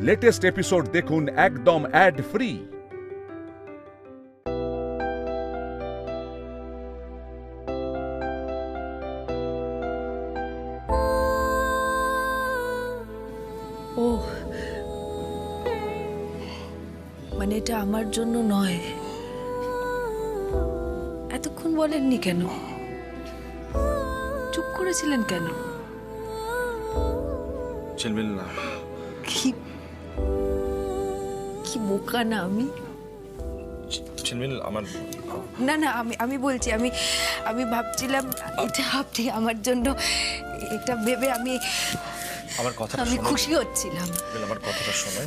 Latest episode দেখুন একদম add free. ও মানে এটা আমার জন্য নয়, এতক্ষণ বলেননি কেন? চুপ করেছিলেন কেন? ঝিলমিল, কি কি বোকা না আমি। ঝিলমিল আমার না না, আমি বলছি, আমি ভাবছিলাম এটা আপনি আমার জন্য, এটা ভেবে আমি কথাটা আমি খুশি হচ্ছিলাম। আমার কথাটা শোনো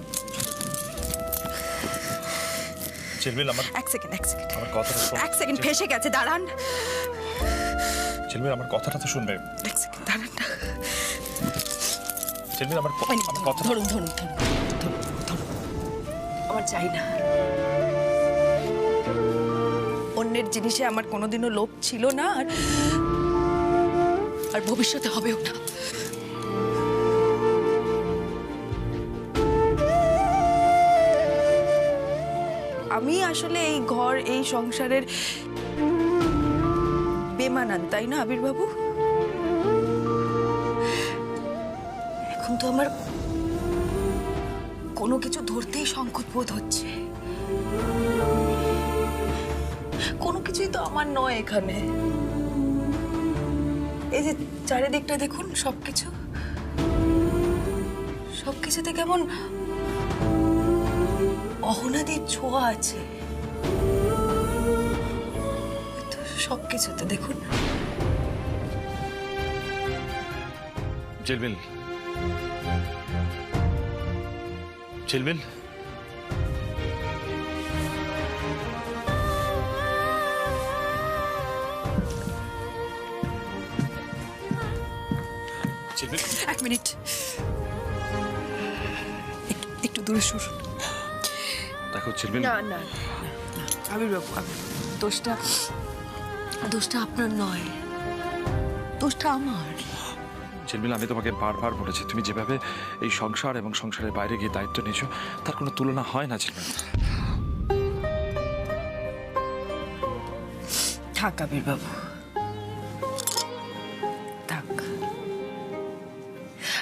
ঝিলমিল, এক সেকেন্ড আমার কথাটা শোনো। এক সেকেন্ড, ফেসে গেছে, দাঁড়ান। ঝিলমিল আমার কথাটা তো শুনবে। এক সেকেন্ড দাঁড়ান না। ঝিলমিল আমার কথা ধরুন। আমার চাই না। অন্যের জিনিসে আমার কোনোদিনও লোভ ছিল না, আর ভবিষ্যতে হবেও না। আমি আসলে এই ঘর, এই সংসারের বেমানান, তাই না আবির বাবু? এখন তো আমার কোনো কিছু ধরতেই সংকট বোধ হচ্ছে। কোনো কিছুই তো আমার নয় এখানে। এই যে চারিদিকটা দেখুন, সবকিছুতে কেমন অহনাদির ছোঁয়া আছে। সবকিছুতে দেখুন। ঝিলমিল, ঝিলমিল, ঝিলমিল, এক মিনিট, একটু দূরে সরুন। দেখো ঝিলমিল, না আবির বাবু, দোষটা আপনার নয়, দোষটা আমার। ঝিলমিল, আমি তোমাকে বারবার বলেছি, তুমি যেভাবে এই সংসার এবং সংসারের বাইরে গিয়ে দায়িত্ব নিয়েছো তার কোনো তুলনা হয় না ঝিলমিল। থাক আবির বাবু, থাক।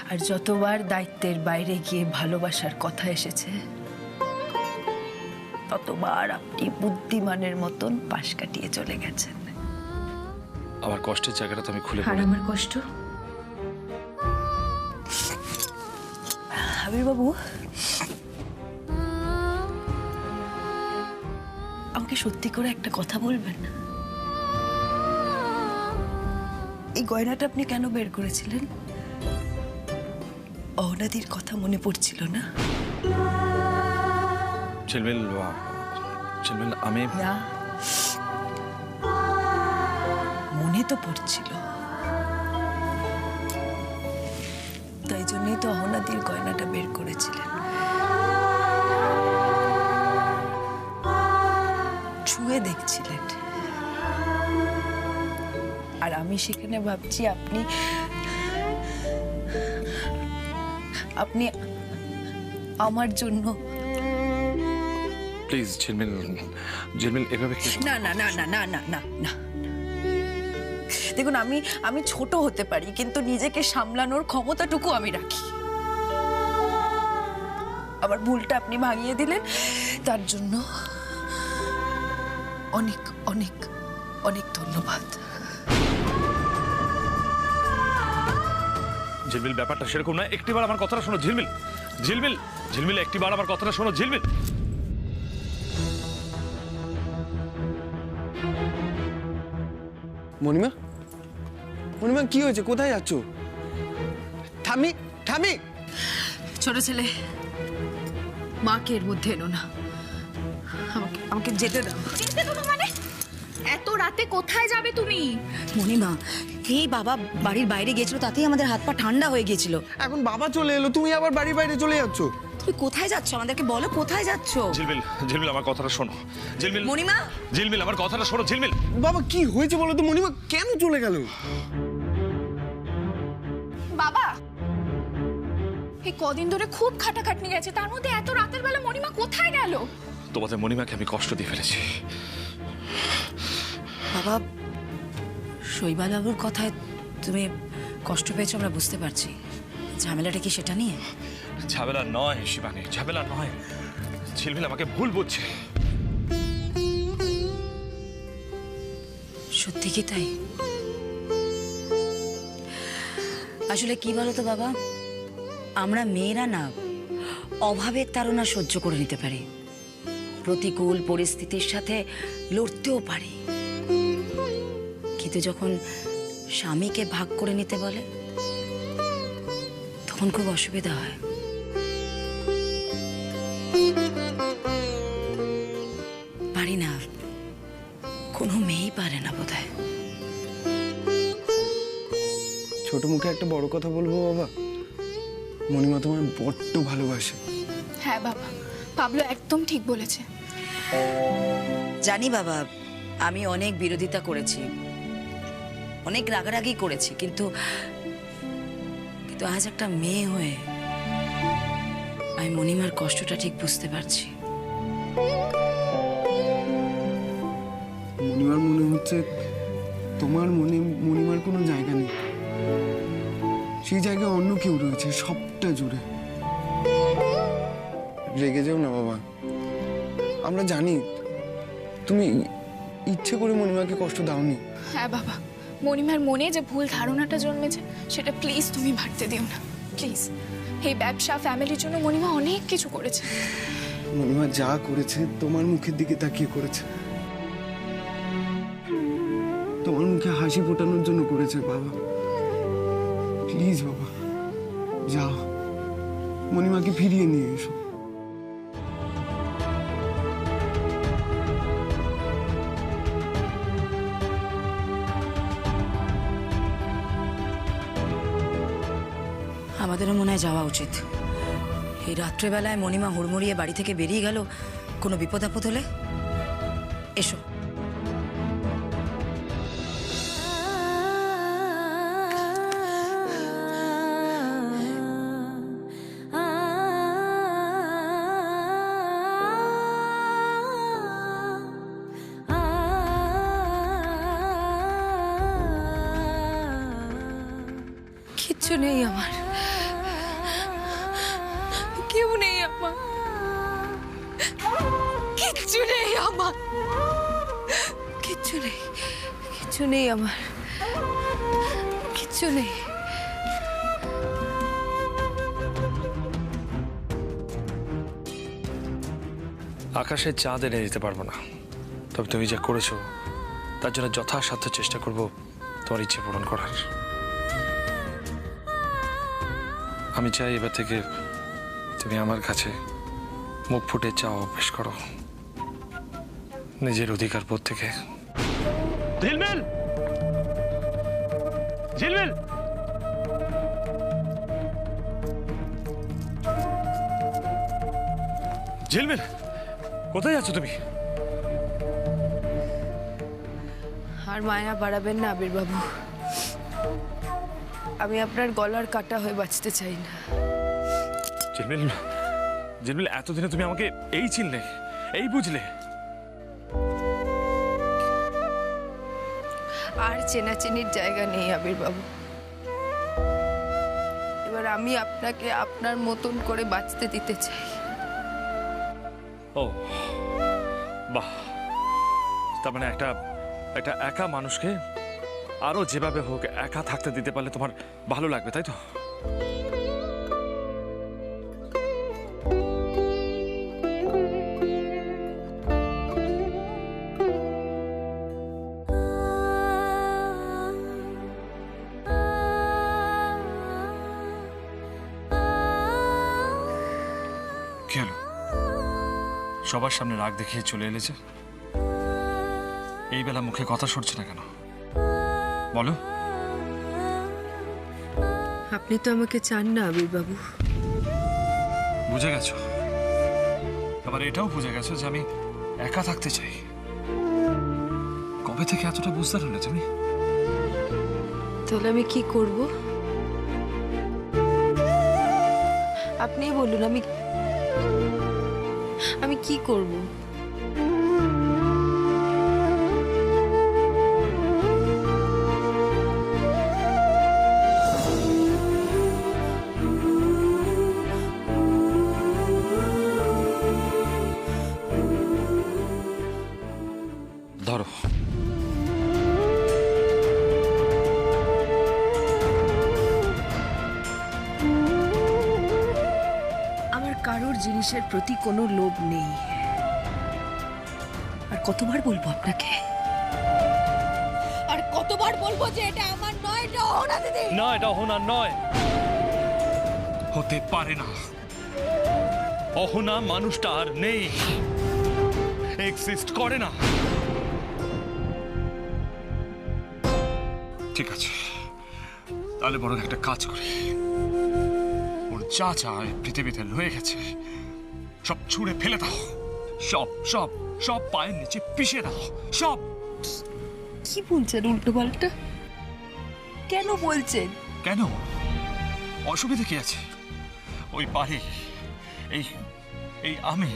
আর যতবার দায়িত্বের বাইরে গিয়ে ভালোবাসার কথা এসেছে, ততবার আপনি বুদ্ধিমানের মতন পাশ কাটিয়ে চলে গেছেন। আমার কষ্টের জায়গাটা তো আমি খুলে আর বলি। আমার কষ্ট? আবির বাবু, আমাকে সত্যি করে একটা কথা বলবেন? এই গয়নাটা আপনি কেন বের করেছিলেন? অহনাদির কথা মনে পড়ছিল না? ঝিলমিল, আমি না, মনে তো পড়ছিল। তাই জন্যই তো অহনাদির গয়নাটা বের করেছিলেন। ছুঁয়ে দেখছিলেন। আর আমি সেখানে ভাবছি আপনি আমার জন্য। প্লিজ ঝিলমিল এভাবে না না না না না না না না, দেখুন, আমি ছোট হতে পারি, কিন্তু নিজেকে সামলানোর ক্ষমতাটুকু আমি রাখি। আবার ভুলটা আপনি ভাঙিয়ে দিলেন, তার জন্য অনেক অনেক অনেক ধন্যবাদ। ঝিলমিল, ব্যাপারটা সেরকম না, একটিবার আমার কথাটা শোনো। ঝিলমিল, একটিবার আমার কথাটা শোনো। ঝিলমিল, মণিমা, কি হয়েছে? কোথায় যাচ্ছ? ঠামি, ছোট ছেলে, মাকে এর মধ্যে এনো না। আমাকে যেতে দাও। যেতে দেবো মানে? এত রাতে কোথায় যাবে তুমি? মণিমা, এই বাবা বাড়ির বাইরে গেছিল, তাতেই আমাদের হাত পা ঠান্ডা হয়ে গেছিল। এখন বাবা চলে এলো, তুমি আবার বাড়ির বাইরে চলে যাচ্ছ? তুমি কোথায় যাচ্ছ? আমাদেরকে বলো, কোথায় যাচ্ছ? ঝিলমিল আমার কথাটা শোনো। মণিমা, ঝিলমিল আমার কথাটা শোনো। ঝিলমিল, বাবা কি হয়েছে বলো তো? মণিমা কেন চলে গেল? বাবা, এই কদিন ধরে খুব খাটাখাটনি গেছে, তার মধ্যে এত রাতের বেলা মণিমা কোথায় গেল? তোমাদের মণিমাকে আমি কষ্ট দিয়ে ফেলেছি। বাবা, শৈবালবাবুর কথায় তুমি কষ্ট পেয়েছো আমরা বুঝতে পারছি। ঝামেলাটা কি সেটা নিয়ে? ঝামেলা নয় শিবানী, ঝামেলা নয়। ঝিলমিল আমাকে ভুল বুঝছে। সত্যি কি তাই? আসলে কি বলো তো বাবা, আমরা মেয়েরা না অভাবের তাড়না সহ্য করে নিতে পারি, প্রতিকূল পরিস্থিতির সাথে লড়তেও পারি, কিন্তু যখন স্বামীকে ভাগ করে নিতে বলে তখন খুব অসুবিধা হয়। পারি না, কোনো মেয়েই পারে না বোধহয়। ছোট মুখে একটা বড় কথা বলবো বাবা, মণিমা তোমায় বড্ড ভালোবাসে। হ্যাঁ বাবা, পাবলো একদম ঠিক বলেছে। জানি বাবা, আমি অনেক বিরোধিতা করেছি, অনেক রাগারাগি করেছি, কিন্তু আজ একটা মেয়ে হয়ে আমি মণিমার কষ্টটা ঠিক বুঝতে পারছি। মণিমার মনে হচ্ছে তোমার মনে মণিমার কোনো জায়গা নেই, সেই জায়গায় অন্য কেউ রয়েছে সবটা জুড়ে। রেগে যাও না বাবা, আমরা জানি তুমি ইচ্ছে করে মণিমাকে কষ্ট দাওনি। হ্যাঁ বাবা, মণিমার মনে যে ভুল ধারণাটা জন্মেছে সেটা প্লিজ তুমি ভাবতে দিও না, প্লিজ। এই ব্যবসা ফ্যামিলির জন্য মণিমা অনেক কিছু করেছে। মণিমা যা করেছে তোমার মুখের দিকে তাকিয়ে করেছে, তোমার মুখে হাসি ফোটানোর জন্য করেছে বাবা। প্লিজ বাবা যাও, মণিমাকে ফিরিয়ে নিয়ে এসো। আমাদেরও মনে হয় যাওয়া উচিত। এই রাত্রেবেলায় মণিমা হুড়মুড়িয়ে বাড়ি থেকে বেরিয়ে গেল, কোনো বিপদ আপদ হলে। এসো। কিচ্ছু নেই আমার, কেউ নেই আমার, কিচ্ছু নেই আমার, কিচ্ছু নেই, কিচ্ছু নেই আমার, কিচ্ছু নেই। আকাশের চাঁদ এনে দিতে পারবো না, তবে তুমি যা করেছো তার জন্য যথাসাধ্য চেষ্টা করব তোমার ইচ্ছে পূরণ করার। আমি চাই এবার থেকে তুমি আমার কাছে মুখ ফুটে চাও অভ্যেস করো, নিজের অধিকার বোধ থেকে। ঝিলমিল, ঝিলমিল, ঝিলমিল, কোথায় যাচ্ছ তুমি? আর মায়া বাড়াবেন না আবির বাবু, আমি আপনার গলার কাটা হয়ে বাঁচতে চাই না। ঝিলমিল, ঝিলমিল, এতদিনে তুমি আমাকে এই চিনলে, এই বুঝলে? আর চেনাচেনির জায়গা নেই আবির বাবু, এবার আমি আপনাকে আপনার মতন করে বাঁচতে দিতে চাই। ও বাহ, তার মানে একটা একা মানুষকে আরো যেভাবে হোক একা থাকতে দিতে পারলে তোমার ভালো লাগবে, তাই তো? কি হলো, সবার সামনে রাগ দেখিয়ে চলে এলে যে? এই বেলা মুখে কথা সরছে না কেন বলো? আপনি তো আমাকে চান না আবির বাবু। বুঝে গেছো, আবার এটাও বুঝে গেছো যে আমি একা থাকতে চাই। কবে থেকে এতটা বুঝতে হলে তুমি? তাহলে আমি কি করব? আপনিই বলুন আমি আমি কি করব? ধরো। আমার কারোর জিনিসের প্রতি কোনো লোভ নেই। আর কতবার বলবো আপনাকে, আর কতবার বলবো যে এটা আমার নয়, এটা অহনা দিদি। না, এটা অহনার নয়, হতে পারে না। অহনা মানুষটা আর নেই, এক্সিস্ট করে না। ঠিক আছে, তাহলে বরং একটা কাজ করি, ওর যা যা এই পৃথিবীতে রয়ে গেছে সব ছুঁড়ে ফেলে দাও। সব সব সব পায়ের নিচে পিষে দাও, সব। কি বলছেন উল্টো পাল্টা? কেন বলছেন? কেন? অসুবিধা কি আছে? ওই বাড়ি, এই এই আমি,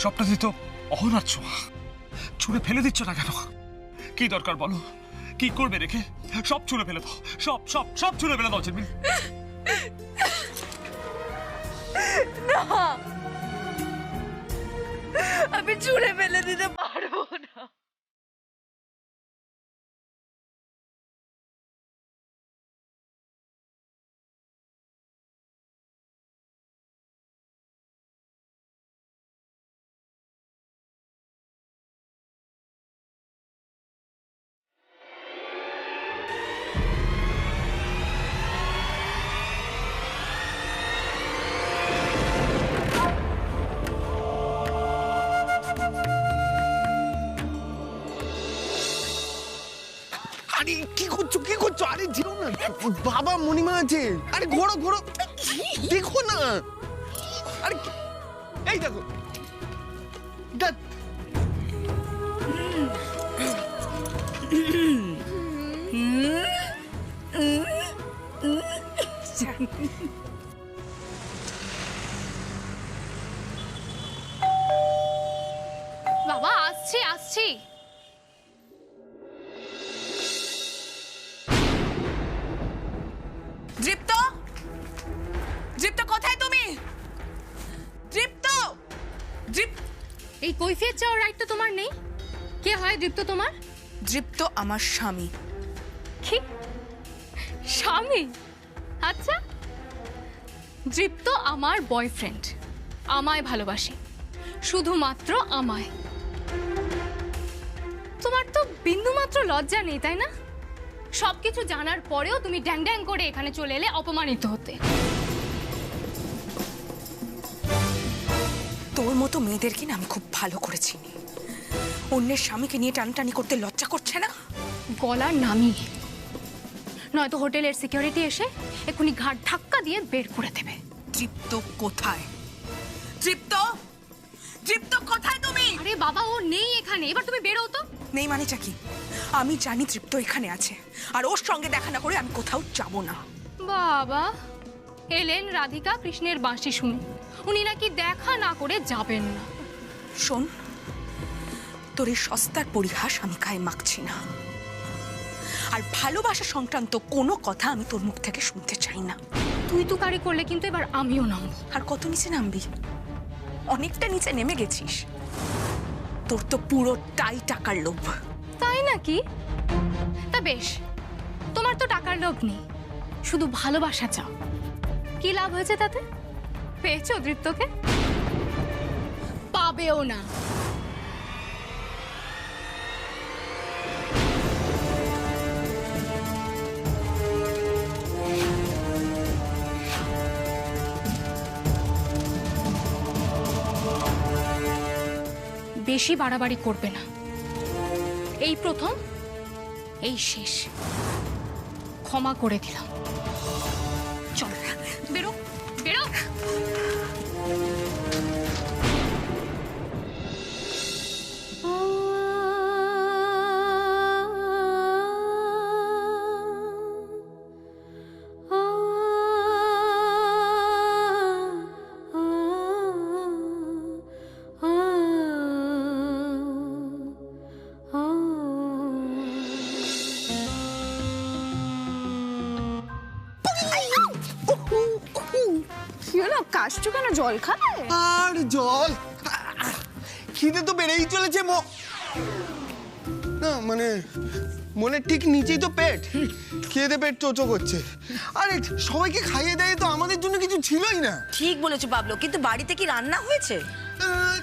সবটাতে তো অহনার ছোঁয়া। ছুঁড়ে ফেলে দিচ্ছ না কেন? কি দরকার বলো? কি করবে রেখে? সব ছুঁড়ে ফেলে দাও, সব সব সব ছুঁড়ে ফেলে দাও চিনমিন। আমি ছুঁড়ে ফেলে দিতে পারবো না। আরে কি করছো, কি করছো? আরে যেও না বাবা, মণিমা আছে। আরে ঘোরো ঘোরো, দেখো না। আরে এই দেখো, বাবা আসছি আসছি। দৃপ্ত, দৃপ্ত কোথায় তুমি? দৃপ্ত, এই কৈফিয়ত চাওয়ার রাইট তো তোমার নেই। কে হয় দীপ্ত তোমার? দৃপ্ত আমার স্বামী। কি স্বামী? আচ্ছা, দীপ্ত আমার বয়ফ্রেন্ড, আমায় ভালোবাসে, শুধুমাত্র আমায়। তোমার তো বিন্দুমাত্র লজ্জা নেই তাই না? সবকিছু জানার পরেও তুমি ড্যাং ড্যাং করে এখানে চলে এলে অপমানিত হতে। তোর মতো মেয়েদেরকে না আমি খুব ভালো করে চিনি। অন্যের স্বামীকে নিয়ে টানটানি করতে লজ্জা করছে না? গলার নামিয়ে, নয়তো হোটেলের সিকিউরিটি এসে এক্ষুনি ঘাট ধাক্কা দিয়ে বের করে দেবে। দৃপ্ত কোথায়? দৃপ্ত, দৃপ্ত কোথায় তুমি? আরে বাবা, ও নেই এখানে, এবার তুমি বেরো তো। নেই মানেটা কি? আমি জানি দৃপ্ত এখানে আছে, আর ওর সঙ্গে দেখা না করে আমি কোথাও যাব না। বাবা এলেন রাধিকা কৃষ্ণের বাঁশি শুনে, উনি নাকি দেখা না করে যাবেন না। শোন, তোর এই সস্তার পরিহাস আমি গায়ে মাখছি না, আর ভালোবাসা সংক্রান্ত কোনো কথা আমি তোর মুখ থেকে শুনতে চাই না। তুই তো কারি করলে কিন্তু এবার আমিও নামবো। আর কত নিচে নামবি? অনেকটা নিচে নেমে গেছিস। তোর তো পুরোটাই টাকার লোভ। তাই নাকি? তা বেশ, তোমার তো টাকার লোভ নেই, শুধু ভালোবাসা চাও। কি লাভ হয়েছে তাতে? পেয়েছো দৃপ্তকে? পাবেও না। বেশি বাড়াবাড়ি করবে না। এই প্রথম, এই শেষ। ক্ষমা করে দিলাম। চল বেরো, বেরো। হাসছো কেন? জল খাবে? আর জল, খিদে তো বেড়েই চলেছে। না মানে মনে ঠিক নিচেই তো পেট, খেয়ে পেট চোচো করছে। আরে সবাইকে খাইয়ে দেয় তো, আমাদের জন্য কিছু ছিলই না। ঠিক বলেছো বাবলু, কিন্তু বাড়িতে কি রান্না হয়েছে?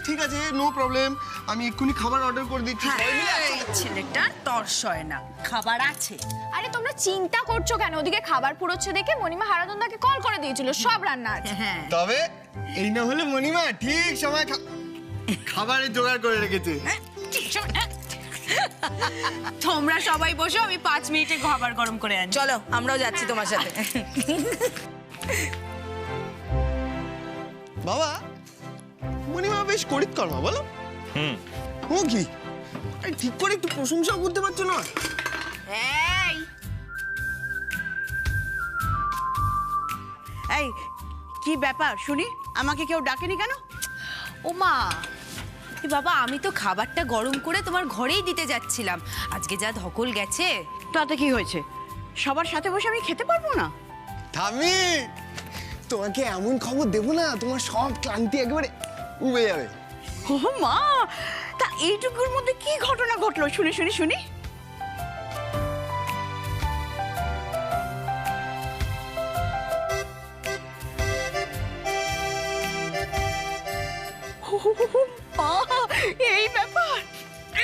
ঠিক আছে, নো প্রবলেম, আমি এক্ষুনি খাবার অর্ডার করে দিচ্ছি। সবাই মিলে এই ছেলেটার তর্স হয় না, খাবার আছে। আরে তোমরা চিন্তা করছো কেন? ওদিকে খাবার পুরোচ্ছে দেখে মণিমা হারাধনদাকে কল করে দিয়েছিল, সব রান্না আছে। হ্যাঁ, তবে এই না হলে মণিমা ঠিক সময় খাবারের জোগাড় করে রেখেছে। তোমরা সবাই বসো, আমি 5 মিনিটে খাবার গরম করে আনি। চলো, আমরাও যাচ্ছি তোমার সাথে। বাবা, মণিমা বেশ করিতকর্মা বলো। ও কি আরে ঠিক করে একটু প্রশংসাও করতে পারছো না? এই কি ব্যাপার শুনি, আমাকে কেউ ডাকেনি কেন? ও মা, এ বাবা, আমি তো খাবারটা গরম করে তোমার ঘরেই দিতে যাচ্ছিলাম। আজকে যা ধকল গেছে। তাতে কি হয়েছে? সবার সাথে বসে আমি খেতে পারবো না? থামি, তোমাকে এমন খবর দেবো না, তোমার সব ক্লান্তি একেবারে উবে যাবে। ও মা, তা এইটুকুর মধ্যে কি ঘটনা ঘটলো? শুনি শুনি শুনি। এই ব্যাপার?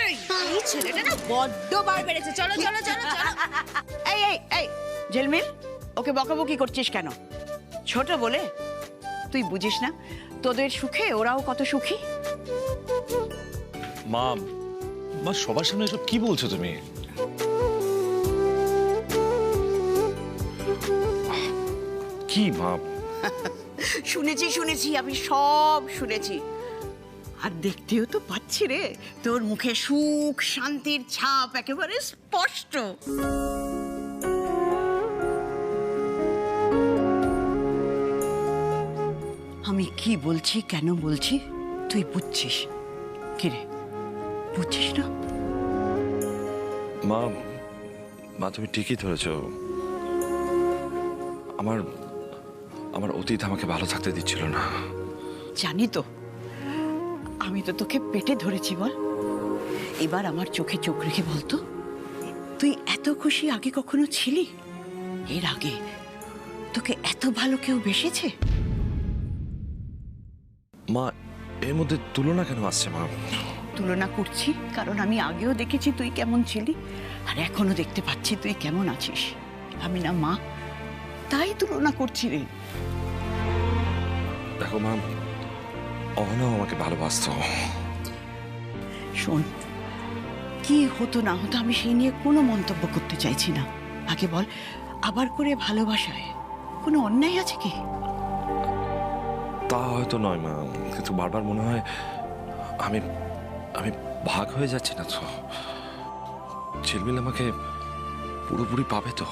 এই ছেলেটা না বড্ড বার বেড়েছে। চলো চলো চলো চলো। এই এই এই ঝিলমিল, ওকে বকাবকি করছিস কেন? ছোট বলে তুই বুঝিস না তোদের সুখে ওরাও কত সুখী। মা, মা সবার সামনে এসব কি বলছো তুমি? কি মা? শুনেছি শুনেছি, আমি সব শুনেছি। আর দেখতেও তো পাচ্ছি রে, তোর মুখে সুখ শান্তির ছাপ একেবারে স্পষ্ট। আমি কি বলছি, কেন বলছি তুই বুঝছিস? কিরে, বুঝছিস না? মা, মা তুমি ঠিকই ধরেছ। আমার আমার অতীত আমাকে ভালো থাকতে দিচ্ছিল না। জানি তো, আমি তো তোকে পেটে ধরেছি বল। এবার আমার চোখে চোখ রেখে বলতো, তুই এত খুশি আগে কখনো ছিলি? এর আগে তোকে এত ভালো কেউ বেসেছে? মা, এর মধ্যে তুলনা কেন আসছে মা? তুলনা করছি কারণ আমি আগেও দেখেছি তুই কেমন ছিলি, আর এখনো দেখতে পাচ্ছি তুই কেমন আছিস। আমি না মা, তাই তুলনা করছি রে। দেখো মা, অহনাও আমাকে ভালোবাসতো। শোন, কি হতো না হতো আমি সেই নিয়ে কোনো মন্তব্য করতে চাইছি না। আগে বল, আবার করে ভালোবাসায় কোনো অন্যায় আছে কি? তা হয়তো নয় মা, কিন্তু বারবার মনে হয় আমি আমি ভাগ হয়ে যাচ্ছি না তো। ঝিলমিল আমাকে পুরোপুরি পাবে তো?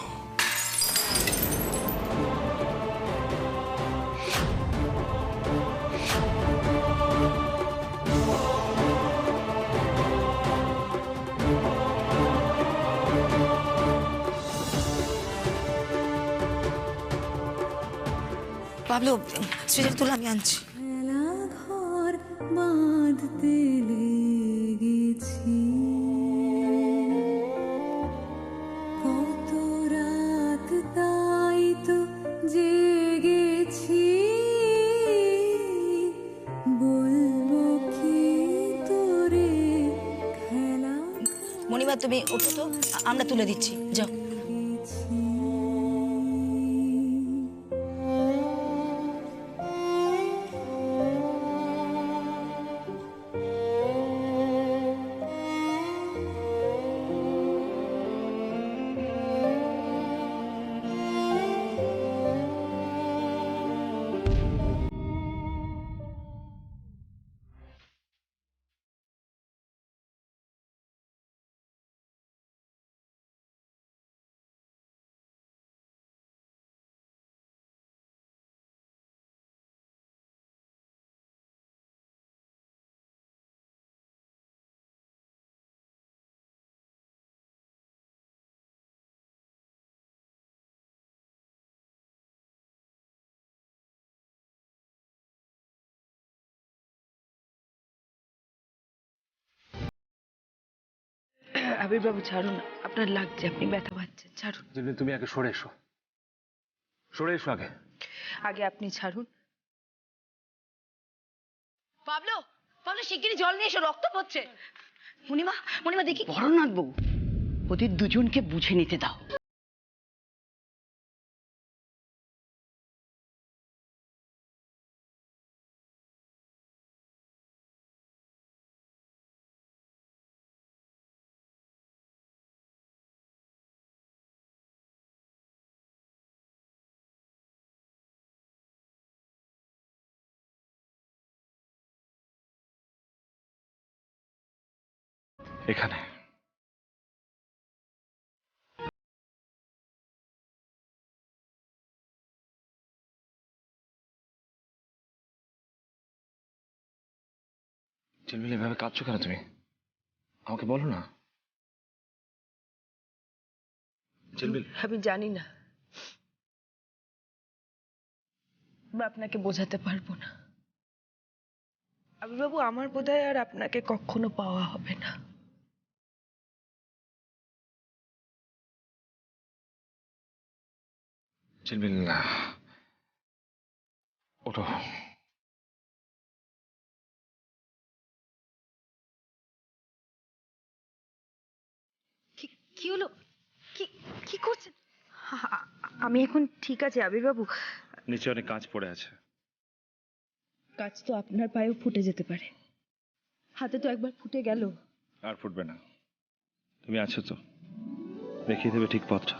বাবলু, স্টেজের তুলে আমি আনছি। ঘর বাঁধতে লেগেছি, কত রাত তাই তো জেগেছি, বলবো কি তোরে খেলা। মণিমা, তুমি ওঠো তো, আমরা তুলে দিচ্ছি, যাও। আবির বাবু ছাড়ুন, আপনার লাগছে, আপনি ব্যথা পাচ্ছেন, ছাড়ুন। তুমি আগে সরে এসো, সরে এসো আগে। আগে আপনি ছাড়ুন। পাবলো, পাবলো শিগগিরই জল নিয়ে এসো, রক্ত পড়ছে। মণিমা, মণিমা দেখি। বড়নাথ বাবু, ওদের দুজনকে বুঝে নিতে দাও। এখানে ঝিলমিল, এভাবে কাঁদছো কেন তুমি? আমাকে বলো না ঝিলমিল। আমি জানি না, বা আপনাকে বোঝাতে পারবো না। আবির বাবু, আমার বোধহয় আর আপনাকে কখনো পাওয়া হবে না। ঝিলমিল না, ওঠো। কি হলো? কি কি করছেন? আমি এখন ঠিক আছে আবির বাবু। নিচে অনেক কাঁচ পড়ে আছে। কাজ তো আপনার পায়েও ফুটে যেতে পারে, হাতে তো একবার ফুটে গেল। আর ফুটবে না, তুমি আছো তো, দেখিয়ে দেবে ঠিক পথটা।